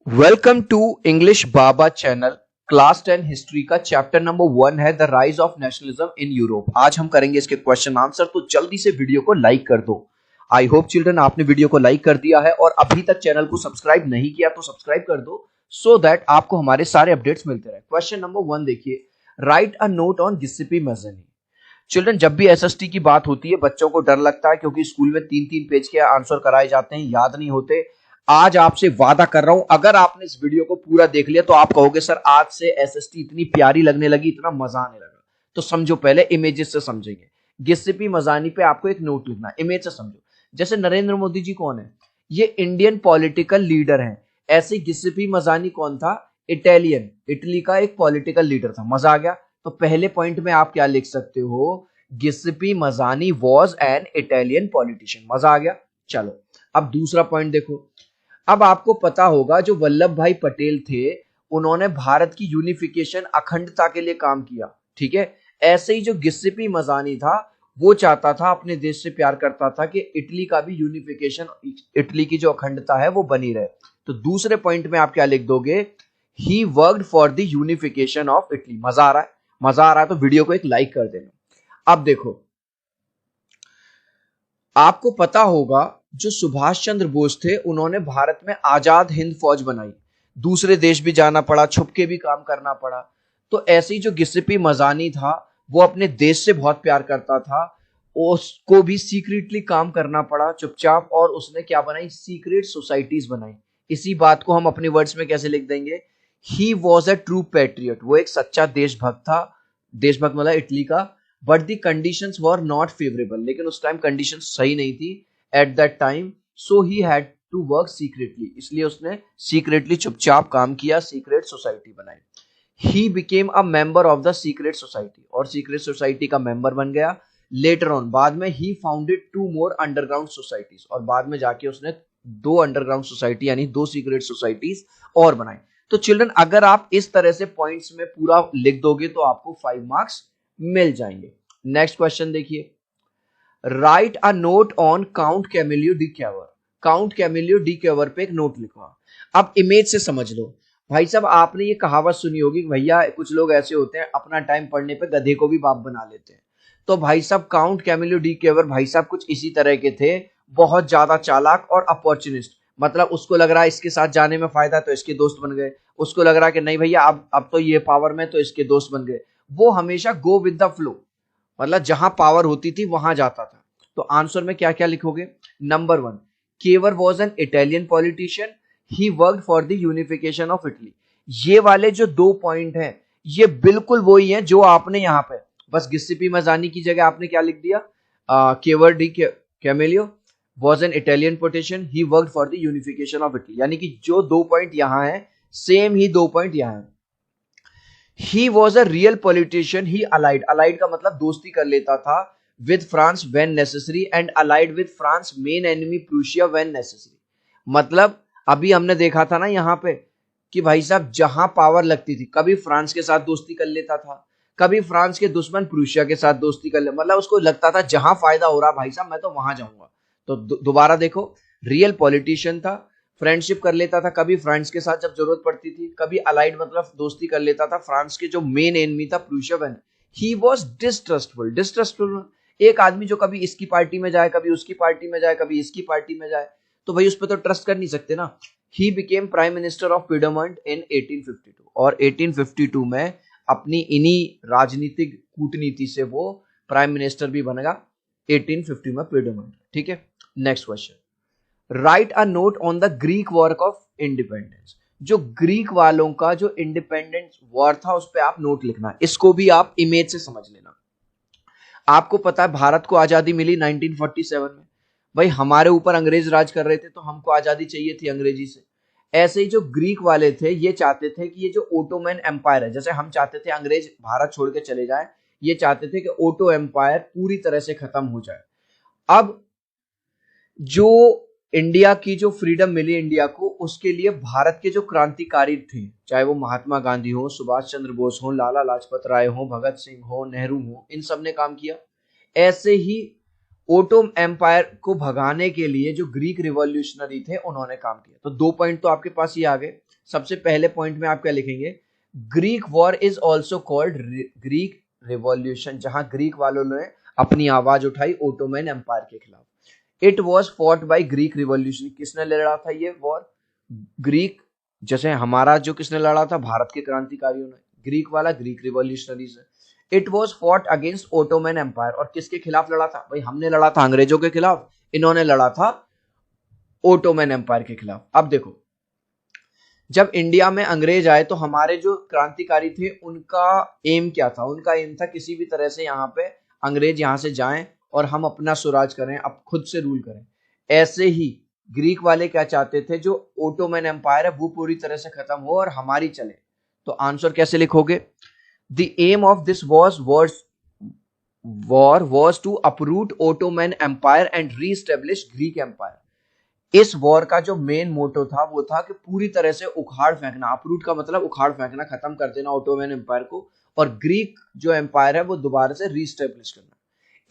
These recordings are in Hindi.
Welcome to English Baba channel. Class 10 history का चैप्टर नंबर 1 है the rise of nationalism in Europe. आज हम करेंगे इसके क्वेश्चन आंसर, तो जल्दी से वीडियो को लाइक कर दो। आई होप चिल्ड्रन आपने वीडियो को लाइक कर दिया है और अभी तक चैनल को सब्सक्राइब नहीं किया तो सब्सक्राइब कर दो सो दैट आपको हमारे सारे अपडेट्स मिलते रहे। क्वेश्चन नंबर 1 देखिए, write a note on Giuseppe Mazzini. Children, जब भी एसएसटी की बात होती है बच्चों को डर लगता है क्योंकि स्कूल में 3-3 पेज के आंसर कराए जाते हैं, याद नहीं होते। आज आपसे वादा कर रहा हूं, अगर आपने इस वीडियो को पूरा देख लिया तो आप कहोगे सर आज से एसएसटी इतनी प्यारी लगने लगी, इतना मजा आने लगा। तो समझो, पहले इमेजेस से समझेंगे। गिसिपी मजानी पे आपको एक नोट लिखना है, इमेज से समझो। जैसे नरेंद्र मोदी जी कौन है? ये इंडियन पॉलिटिकल लीडर हैं। ऐसे गिसिपी मजानी कौन था? इटालियन, इटली का एक पॉलिटिकल लीडर था। मजा आ गया। तो पहले पॉइंट में आप क्या लिख सकते हो? Giuseppe Mazzini was an Italian politician. मजा आ गया। चलो अब दूसरा पॉइंट देखो। अब आपको पता होगा जो वल्लभ भाई पटेल थे, उन्होंने भारत की यूनिफिकेशन, अखंडता के लिए काम किया। ठीक है। ऐसे ही जो गिसिपी मजानी था, वो चाहता था, अपने देश से प्यार करता था कि इटली का भी यूनिफिकेशन, इटली की जो अखंडता है वो बनी रहे। तो दूसरे पॉइंट में आप क्या लिख दोगे? He worked for the unification of Italy. मजा आ रहा है? मजा आ रहा है तो वीडियो को एक लाइक कर देना। अब देखो, आपको पता होगा जो सुभाष चंद्र बोस थे, उन्होंने भारत में आजाद हिंद फौज बनाई। दूसरे देश भी जाना पड़ा, छुप के भी काम करना पड़ा। तो ऐसे ही जो गिसिपी मजानी था, वो अपने देश से बहुत प्यार करता था। उसको भी सीक्रेटली काम करना पड़ा, चुपचाप। और उसने क्या बनाई? सीक्रेट सोसाइटीज बनाई। इसी बात को हम अपने वर्ड्स में कैसे लिख देंगे? He was a true patriot. वो एक सच्चा देशभक्त था। देशभक्त मतलब इटली का। But the conditions were not favourable. लेकिन उस टाइम कंडीशन सही नहीं थी at that time. So he had to work secretly. इसलिए उसने सीक्रेटली, चुपचाप काम किया, सीक्रेट सोसाइटी बनाई। He became a member of the secret society, और सीक्रेट सोसाइटी का मेंबर बन गया। लेटर ऑन, बाद में, he founded 2 more underground societies, और बाद में जाके उसने 2 अंडरग्राउंड सोसाइटी यानी 2 सीक्रेट सोसाइटीज और बनाई। तो चिल्ड्रन, अगर आप इस तरह से पॉइंट्स में पूरा लिख दोगे तो आपको 5 मार्क्स मिल जाएंगे। नेक्स्ट क्वेश्चन देखिए, write a note on count Camillo D Cavour. Count Camillo D Cavour पे एक नोट लिखवा। अब इमेज से समझ लो। भाई साहब, आपने ये कहावत सुनी होगी कि भैया कुछ लोग ऐसे होते हैं, अपना टाइम पढ़ने पे गधे को भी बाप बना लेते हैं। तो भाई साहब, काउंट कैमिलियो डी कैवर भाई साहब कुछ इसी तरह के थे। बहुत ज्यादा चालाक और अपॉर्चुनिस्ट। मतलब उसको लग रहा है इसके साथ जाने में फायदा, तो इसके दोस्त बन गए। उसको लग रहा है कि नहीं भैया अब तो ये पावर में, तो इसके दोस्त बन गए। वो हमेशा गो विद द फ्लो, मतलब जहां पावर होती थी वहां जाता था। तो आंसर में क्या क्या लिखोगे? Number 1, Cavour was an Italian politician. He work for the unification of Italy. ये वाले जो 2 पॉइंट हैं, ये बिल्कुल वही हैं जो आपने यहां पे, बस गिसिपी मजानी की जगह आपने क्या लिख दिया? Cavour di Camillo was an Italian politician, he work for the unification of Italy. यानी कि जो 2 पॉइंट यहां है, सेम ही 2 पॉइंट यहां है। ही was a real politician. He allied, allied का मतलब दोस्ती कर लेता था, with France when necessary, and allied with France main enemy Prussia when necessary. मतलब अभी हमने देखा था ना यहाँ पे कि भाई साहब जहां पावर लगती थी, कभी फ्रांस के साथ दोस्ती कर लेता था, कभी फ्रांस के दुश्मन प्रूशिया के साथ दोस्ती कर ले। मतलब उसको लगता था जहां फायदा हो रहा भाई साहब मैं तो वहां जाऊंगा। तो दोबारा देखो, रियल पॉलिटिशियन था, फ्रेंडशिप कर लेता था कभी फ्रांस के साथ जब जरूरत पड़ती थी, कभी अलाइड मतलब दोस्ती कर लेता था फ्रांस के जो मेन एनिमी था Prussia when. He was distrustful. Distrustful एक आदमी जो कभी इसकी पार्टी में जाए, कभी उसकी पार्टी में जाए, कभी इसकी पार्टी में जाए, तो भाई उस पर तो ट्रस्ट कर नहीं सकते ना। He became prime minister of Piedmont in 1852, और 1852 में अपनी इन्हीं राजनीतिक कूटनीति से वो प्राइम मिनिस्टर भी बनेगा 1850 में पीडमंट। ठीक है। Next question, right a note on the Greek war of independence. जो ग्रीक वालों का जो इंडिपेंडेंस वॉर था उस पर आप नोट लिखना। इसको भी आप इमेज से समझ लेना। आपको पता है भारत को आजादी मिली 1947 में। भाई हमारे ऊपर अंग्रेज राज कर रहे थे तो हमको आजादी चाहिए थी अंग्रेजी से। ऐसे ही जो ग्रीक वाले थे, ये चाहते थे कि ये जो ओटोमन एम्पायर है, जैसे हम चाहते थे अंग्रेज भारत छोड़ के चले जाए, ये चाहते थे कि ओटो एम्पायर पूरी तरह से खत्म हो जाए। अब जो इंडिया की जो फ्रीडम मिली इंडिया को, उसके लिए भारत के जो क्रांतिकारी थे, चाहे वो महात्मा गांधी हो, सुभाष चंद्र बोस हो, लाला लाजपत राय हो, भगत सिंह हो, नेहरू हो, इन सब ने काम किया। ऐसे ही ओटो एम्पायर को भगाने के लिए जो ग्रीक रिवॉल्यूशनरी थे उन्होंने काम किया। तो 2 पॉइंट तो आपके पास ही आ गए। सबसे पहले पॉइंट में आप क्या लिखेंगे, Greek war is also called Greek revolution, जहां ग्रीक वालों ने अपनी आवाज उठाई ओटोमन एम्पायर के खिलाफ। It was fought by Greek revolution, किसने लड़ा था ये वॉर, ग्रीक, जैसे हमारा जो किसने लड़ा था, भारत के क्रांतिकारियों ने, ग्रीक वाला ग्रीक रिवॉल्यूशनरीज है। It was fought against Ottoman empire, और किसके खिलाफ लड़ा था भाई, हमने लड़ा था अंग्रेजों के खिलाफ, इन्होंने लड़ा था ओटोमन एम्पायर के खिलाफ। अब देखो, जब इंडिया में अंग्रेज आए तो हमारे जो क्रांतिकारी थे उनका एम क्या था, उनका एम था किसी भी तरह से यहाँ पे अंग्रेज यहाँ से जाएं और हम अपना स्वराज करें, अब खुद से रूल करें। ऐसे ही ग्रीक वाले क्या चाहते थे, जो ओटोमन एम्पायर है वो पूरी तरह से खत्म हो और हमारी चले। तो आंसर कैसे लिखोगे, the aim of this war was to uproot Ottoman Empire and re-establish Greek Empire। इस वॉर का जो मेन मोटो था वो था कि पूरी तरह से उखाड़ फेंकना, अपरूट का मतलब उखाड़ फेंकना, खत्म कर देना ओटोमन एम्पायर को, और ग्रीक जो एम्पायर है वो दोबारा से रीस्टेब्लिश करना।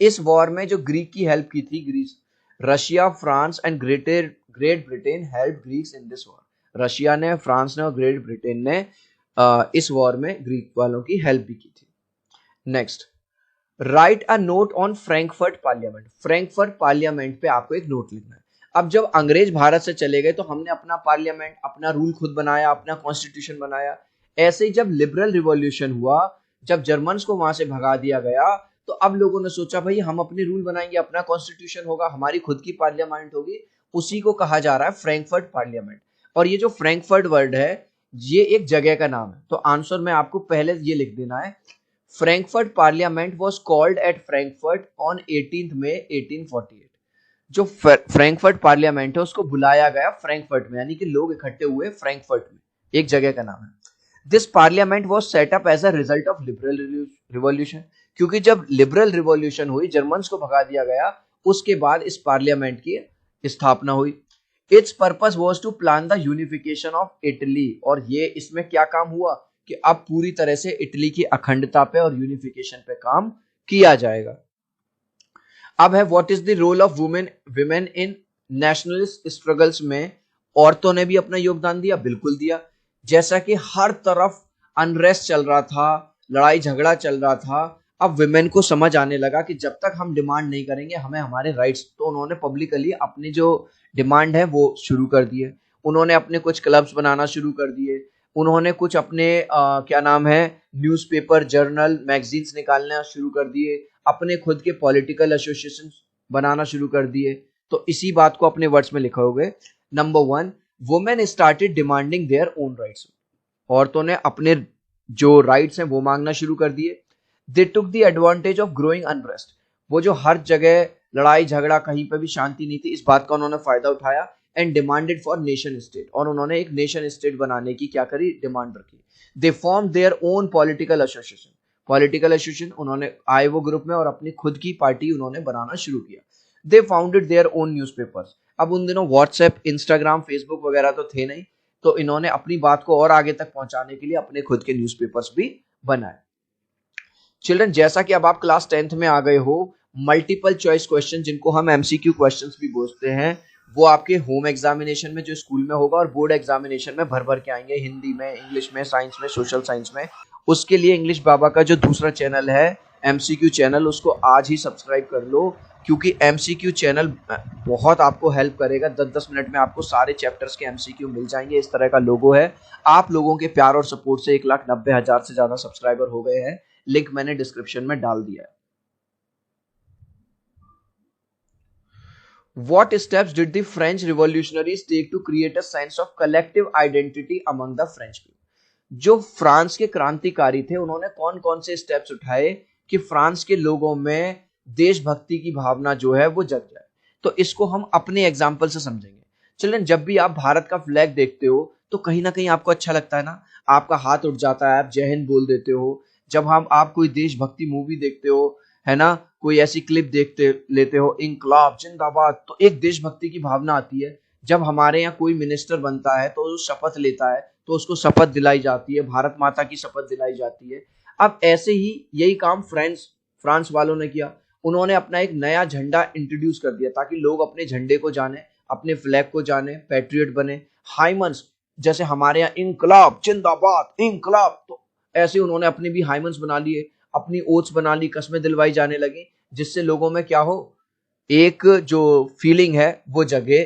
इस वॉर में जो ग्रीक की हेल्प की थी, Greece, Russia, France and Great Britain help Greeks in this war. Russia ने, फ्रांस ने और ग्रेट ब्रिटेन ने इस वॉर में ग्रीक वालों की हेल्प भी की थी। Next, right a note on Frankfurt parliament. Frankfurt parliament पे आपको एक नोट लिखना है। अब जब अंग्रेज भारत से चले गए तो हमने अपना पार्लियामेंट, अपना रूल खुद बनाया, अपना कॉन्स्टिट्यूशन बनाया। ऐसे ही जब लिबरल रिवॉल्यूशन हुआ, जब जर्मन्स को वहां से भगा दिया गया, तो अब लोगों ने सोचा भाई हम अपने रूल बनाएंगे, अपना कॉन्स्टिट्यूशन होगा, हमारी खुद की पार्लियामेंट होगी। उसी को कहा जा रहा है फ्रैंकफर्ट पार्लियामेंट। और ये जो फ्रैंकफर्ट वर्ड है ये एक जगह का नाम है। तो आंसर में आपको पहले ये लिख देना है, Frankfurt parliament was called eight Frankfurt on 18 मई 1848। जो फ्रैंकफर्ट पार्लियामेंट है उसको बुलाया गया फ्रैंकफर्ट में, यानी कि लोग इकट्ठे हुए फ्रैंकफर्ट में, एक जगह का नाम है। This parliament was set up as a result of liberal revolution, क्योंकि जब लिबरल रिवॉल्यूशन हुई, जर्मन्स को भगा दिया गया, उसके बाद इस पार्लियामेंट की स्थापना हुई। Its purpose was to plan the unification of Italy, और ये इसमें क्या काम हुआ कि अब पूरी तरह से इटली की अखंडता पे और यूनिफिकेशन पे काम किया जाएगा। अब है what is the role of women in nationalist struggles में औरतों ने भी अपना योगदान दिया, बिल्कुल दिया। जैसा कि हर तरफ अनरेस्ट चल रहा था, लड़ाई झगड़ा चल रहा था, अब वुमेन को समझ आने लगा कि जब तक हम डिमांड नहीं करेंगे हमें हमारे राइट्स, तो उन्होंने पब्लिकली अपनी जो डिमांड है वो शुरू कर दिए। उन्होंने अपने कुछ क्लब्स बनाना शुरू कर दिए, उन्होंने कुछ अपने क्या नाम है, न्यूज़पेपर, जर्नल, मैगजीन्स निकालना शुरू कर दिए, अपने खुद के पॉलिटिकल एसोसिएशन बनाना शुरू कर दिए। तो इसी बात को अपने वर्ड्स में लिखोगे। Number 1, women started demanding their own rights. औरतों ने अपने जो राइट्स हैं वो मांगना शुरू कर दिए। They took the advantage of growing unrest. वो जो हर जगह लड़ाई झगड़ा, कहीं पे भी शांति नहीं थी, इस बात का उन्होंने फायदा उठाया। And demanded for nation state, और उन्होंने एक नेशन स्टेट बनाने की क्या करी, डिमांड रखी। They form their own political association. Political association उन्होंने आए वो ग्रुप में और अपनी खुद की पार्टी उन्होंने बनाना शुरू किया। दे फाउंडेड देयर ओन न्यूज़पेपर्स। अब उन दिनों व्हाट्सएप, इंस्टाग्राम, फेसबुक वगैरह तो थे नहीं, तो इन्होंने अपनी बात को और आगे तक पहुंचाने के लिए अपने खुद के न्यूज़पेपर्स भी बनाए। चिल्ड्रन, जैसा कि अब आप क्लास 10th में आ गए हो, मल्टीपल चॉइस क्वेश्चन, जिनको हम एमसीक्यू क्वेश्चंस भी बोलते हैं, वो आपके होम एग्जामिनेशन में जो स्कूल में होगा और बोर्ड एग्जामिनेशन में भर भर के आएंगे, हिंदी में, इंग्लिश में, साइंस में, सोशल साइंस में। उसके लिए इंग्लिश बाबा का जो दूसरा चैनल है एमसीक्यू चैनल, उसको आज ही सब्सक्राइब कर लो, क्योंकि एमसीक्यू चैनल बहुत आपको हेल्प करेगा। 10-10 मिनट में आपको सारे चैप्टर्स के एमसीक्यू मिल जाएंगे। इस तरह का लोगो है। आप लोगों के प्यार और सपोर्ट से 1,90,000 से ज्यादा सब्सक्राइबर हो गए हैं। लिंक मैंने डिस्क्रिप्शन में डाल दिया है। What steps did the French revolutionaries take to create a sense of collective identity among the French people? जो फ्रांस के क्रांतिकारी थे उन्होंने कौन कौन से स्टेप्स उठाए कि फ्रांस के लोगों में देशभक्ति की भावना जो है वो जग जाए। तो इसको हम अपने एग्जाम्पल से समझेंगे। चिल्ड्रन, जब भी आप भारत का फ्लैग देखते हो तो कहीं ना कहीं आपको अच्छा लगता है ना, आपका हाथ उठ जाता है, आप जय हिंद बोल देते हो। जब आप कोई देशभक्ति मूवी देखते हो, है ना, कोई ऐसी क्लिप देखते लेते हो, इंकलाब जिंदाबाद, तो एक देशभक्ति की भावना आती है। जब हमारे यहाँ कोई मिनिस्टर बनता है तो शपथ लेता है तो उसको शपथ दिलाई जाती है, भारत माता की शपथ दिलाई जाती है। अब ऐसे ही यही काम फ्रांस वालों ने किया। उन्होंने अपना एक नया झंडा इंट्रोड्यूस कर दिया ताकि लोग अपने झंडे को जाने, अपने फ्लैग को जाने, पैट्रियट बने। हाइमन्स, जैसे हमारे यहाँ इंकलाब जिंदाबाद इंकलाब, तो ऐसे उन्होंने अपने भी हाइमन्स बना लिए, अपनी ओथ्स बना ली, कस्में दिलवाई जाने लगी, जिससे लोगों में क्या हो, एक जो फीलिंग है वो जगे।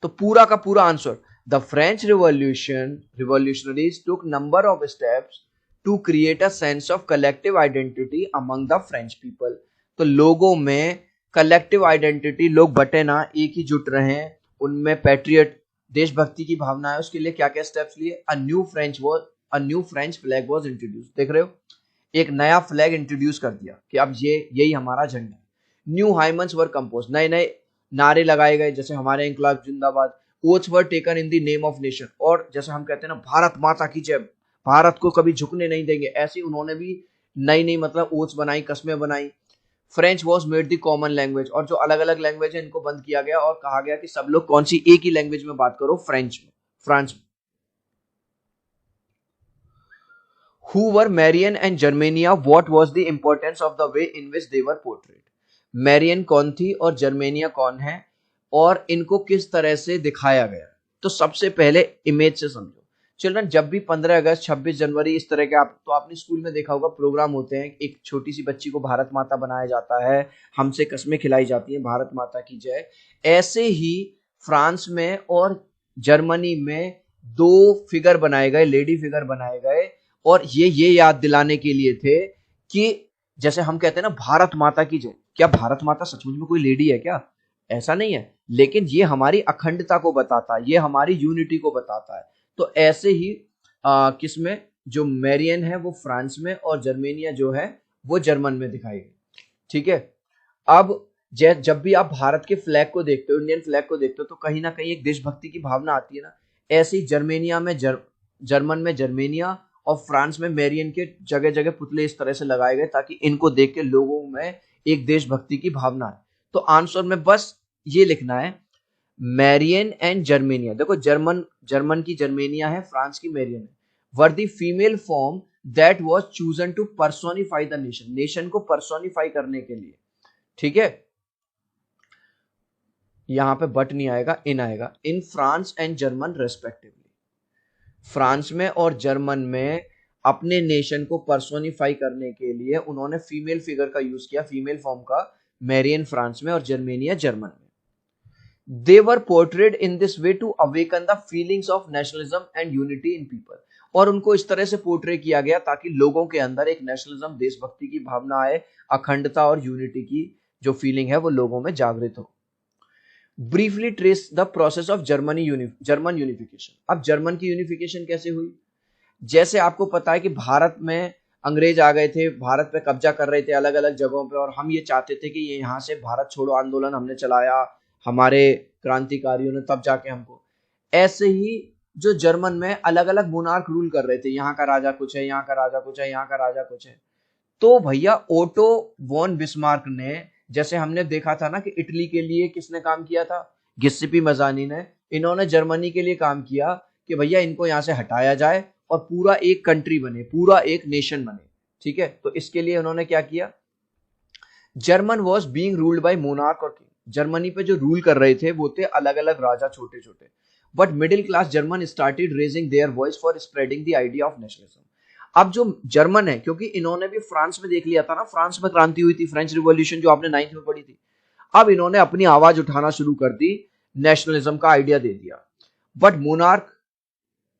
तो पूरा का पूरा answer, the French revolutionaries took number of steps to create a sense of collective identity among the French people. तो लोगों में कलेक्टिव आइडेंटिटी, लोग बटे ना, एक ही जुट रहे हैं, उनमें पैट्रियट देशभक्ति की भावना है, उसके लिए क्या क्या स्टेप्स लिए। A new French flag was introduce. देख रहे हो, एक नया फ्लैग इंट्रोड्यूस कर दिया कि अब ये यही हमारा झंडा है। न्यू हाइमन्स वर कंपोज, नए नए नारे लगाए गए, जैसे हमारे इंकलाब जिंदाबाद। Oaths were taken in the name of nation, और जैसे हम कहते हैं ना भारत माता की जय, भारत को कभी झुकने नहीं देंगे, ऐसे उन्होंने भी नई नई मतलब ओथ्स बनाई, कस्में बनाई। French was made the common language, और जो अलग अलग लैंग्वेज है इनको बंद किया गया और कहा गया कि सब लोग कौन सी एक ही लैंग्वेज में बात करो, फ्रेंच में, फ्रांस में। Who were Marian and Germania? What was the importance of the way in which they were portrayed? Marianne कौन थी और जर्मेनिया कौन है, और इनको किस तरह से दिखाया गया। तो सबसे पहले इमेज से समझो चिल्ड्रन। जब भी 15 अगस्त 26 जनवरी इस तरह के आप तो आपने स्कूल में देखा होगा प्रोग्राम होते हैं, एक छोटी सी बच्ची को भारत माता बनाया जाता है, हमसे कस्में खिलाई जाती हैं भारत माता की जय। ऐसे ही फ्रांस में और जर्मनी में दो फिगर बनाए गए, लेडी फिगर बनाए गए, और ये याद दिलाने के लिए थे कि जैसे हम कहते हैं ना भारत माता की जय, क्या भारत माता सचमुच में कोई लेडी है क्या? ऐसा नहीं है, लेकिन ये हमारी अखंडता को बताता है, ये हमारी यूनिटी को बताता है। तो ऐसे ही किसमें, जो मैरियन है वो फ्रांस में और जर्मेनिया जो है वो जर्मन में दिखाई गई। ठीक है, अब जब भी आप भारत के फ्लैग को देखते हो, इंडियन फ्लैग को देखते हो, तो कहीं ना कहीं एक देशभक्ति की भावना आती है ना। ऐसे ही जर्मेनिया में जर्मन में जर्मेनिया और फ्रांस में मैरियन के जगह जगह पुतले इस तरह से लगाए गए ताकि इनको देख के लोगों में एक देशभक्ति की भावना है। तो आंसर में बस ये लिखना है, मैरियन एंड जर्मेनिया। देखो जर्मन की जर्मेनिया है, फ्रांस की मैरियन है। Were the female form that was chosen to personify the nation, nation को पर्सोनिफाई करने के लिए। ठीक है, यहां पे बट नहीं आएगा, इन आएगा। In France and German respectively, France में और जर्मन में अपने नेशन को पर्सोनिफाई करने के लिए उन्होंने फीमेल फिगर का यूज किया, फीमेल फॉर्म का, मैरियन फ्रांस में और जर्मेनिया जर्मन में। They were portrayed in this way to awaken the feelings of nationalism and unity in people, और उनको इस तरह से पोर्ट्रे किया गया ताकि लोगों के अंदर एक नेशनलिज्म, देशभक्ति की भावना आए, अखंडता और यूनिटी की जो फीलिंग है वो लोगों में जागृत हो। Briefly trace the process of German unification. अब जर्मन की यूनिफिकेशन कैसे हुई? जैसे आपको पता है कि भारत में अंग्रेज आ गए थे, भारत पे कब्जा कर रहे थे अलग अलग जगहों पे, और हम ये चाहते थे कि ये यहाँ से भारत छोड़ो आंदोलन हमने चलाया, हमारे क्रांतिकारियों ने, तब जाके हमको। ऐसे ही जो जर्मन में अलग अलग मोनार्क रूल कर रहे थे, यहाँ का राजा कुछ है, यहाँ का राजा कुछ है, यहाँ का राजा कुछ है। तो भैया ओटो वॉन बिस्मार्क ने, जैसे हमने देखा था ना कि इटली के लिए किसने काम किया था, गिस्सिपी मजानी ने, इन्होंने जर्मनी के लिए काम किया कि भैया इनको यहाँ से हटाया जाए और पूरा एक कंट्री बने, पूरा एक नेशन बने। ठीक है, तो इसके लिए उन्होंने क्या किया, German was being ruled by monarch और किंग। जर्मनी पे जो रूल कर रहे थे वो थे अलग अलग राजा, छोटे छोटे। But middle class German started raising their voice for spreading the idea of nationalism. अब जो जर्मन है, क्योंकि इन्होंने भी फ्रांस में देख लिया था ना, फ्रांस में क्रांति हुई थी, फ्रेंच रिवॉल्यूशन जो आपने 9th में पढ़ी थी। अब इन्होंने अपनी आवाज उठाना शुरू कर दी, नेशनलिज्म का आइडिया दे दिया। But monarch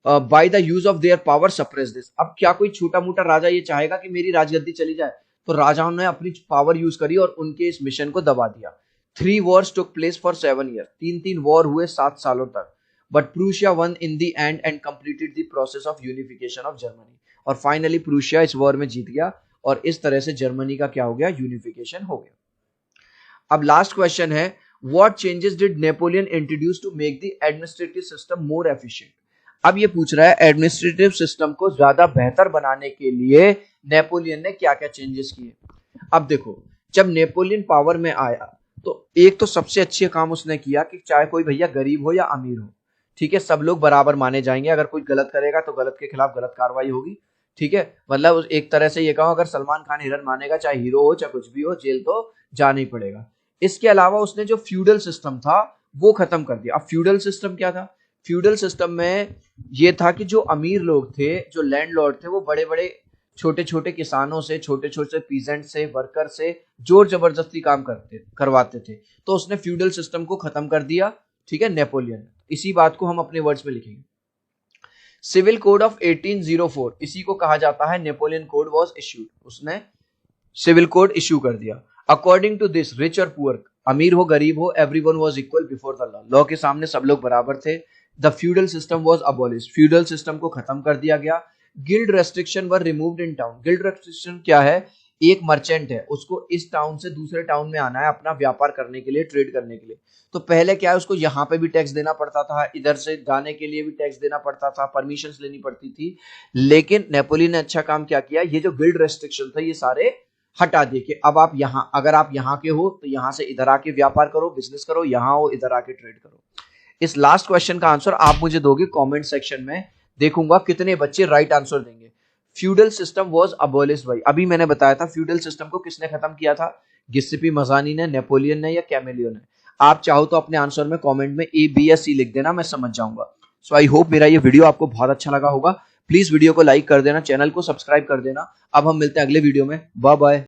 by the use of their power suppress this. अब क्या कोई छोटा मोटा राजा ये चाहेगा कि मेरी राजगद्दी चली जाए? तो राजाओं ने अपनी पावर यूज करी और उनके इस मिशन को दबा दिया। 3 wars took place for 7 years, 3 war हुए 7 सालों तक। But Prussia one in the end and completed the process of unification of Germany. और फाइनली प्रूशिया इस वॉर में जीत गया और इस तरह से जर्मनी का क्या हो गया, यूनिफिकेशन हो गया। अब लास्ट क्वेश्चन है, what changes did Napoleon introduce to make the administrative system more efficient? अब ये पूछ रहा है एडमिनिस्ट्रेटिव सिस्टम को ज्यादा बेहतर बनाने के लिए नेपोलियन ने क्या क्या चेंजेस किए। अब देखो, जब नेपोलियन पावर में आया तो एक तो सबसे अच्छे काम उसने किया कि चाहे कोई भैया गरीब हो या अमीर हो, ठीक है, सब लोग बराबर माने जाएंगे, अगर कोई गलत करेगा तो गलत के खिलाफ गलत कार्रवाई होगी। ठीक है, मतलब एक तरह से ये कहूं, अगर सलमान खान हिरन मानेगा, चाहे हीरो हो चाहे कुछ भी हो, जेल तो जाना ही पड़ेगा। इसके अलावा उसने जो फ्यूडल सिस्टम था वो खत्म कर दिया। अब फ्यूडल सिस्टम क्या था? फ्यूडल सिस्टम में ये था कि जो अमीर लोग थे, जो लैंडलॉर्ड थे, वो बड़े बड़े छोटे छोटे किसानों से, छोटे छोटे पीजेंट से, वर्कर से जोर जबरदस्ती काम करवाते थे। तो उसने फ्यूडल सिस्टम को खत्म कर दिया। ठीक है, नेपोलियन। इसी बात को हम अपने वर्ड्स में लिखेंगे। सिविल कोड ऑफ 1804, इसी को कहा जाता है नेपोलियन कोड वाज इश्यूड। उसने सिविल कोड इश्यू कर दिया। अकॉर्डिंग टू दिस, रिच और पुअर, अमीर हो गरीब हो, everyone was equal before the law. Law के सामने सब लोग बराबर थे। The feudal system was abolished, feudal system को खत्म कर दिया गया। Guild restriction were removed in town. Guild restriction क्या है? एक मर्चेंट है, उसको इस टाउन से दूसरे टाउन में आना है अपना व्यापार करने के लिए, ट्रेड करने के लिए। तो पहले क्या है, उसको यहाँ पे भी टैक्स देना पड़ता था, इधर से जाने के लिए भी टैक्स देना पड़ता था, परमिशन लेनी पड़ती थी। लेकिन नेपोलियन ने अच्छा काम क्या किया, ये जो गिल्ड रेस्ट्रिक्शन था ये सारे हटा दिए कि अब आप यहाँ, अगर आप यहाँ के हो तो यहाँ से इधर आके व्यापार करो, बिजनेस करो, यहाँ हो इधर आके ट्रेड करो। इस लास्ट क्वेश्चन का आंसर आप मुझे दोगे कमेंट सेक्शन में, देखूंगा कितने बच्चे राइट आंसर देंगे। Feudal system was abolished by, अभी मैंने बताया था फ्यूडल सिस्टम को किसने खत्म किया था? गिस्सिपी मजानी ने, नेपोलियन ने, या कैमेलियन ने? आप चाहो तो अपने आंसर में कमेंट में ए, बी या सी लिख देना, मैं समझ जाऊंगा। सो आई होप मेरा ये वीडियो आपको बहुत अच्छा लगा होगा। प्लीज वीडियो को लाइक कर देना, चैनल को सब्सक्राइब कर देना। अब हम मिलते हैं अगले वीडियो में। Bye bye.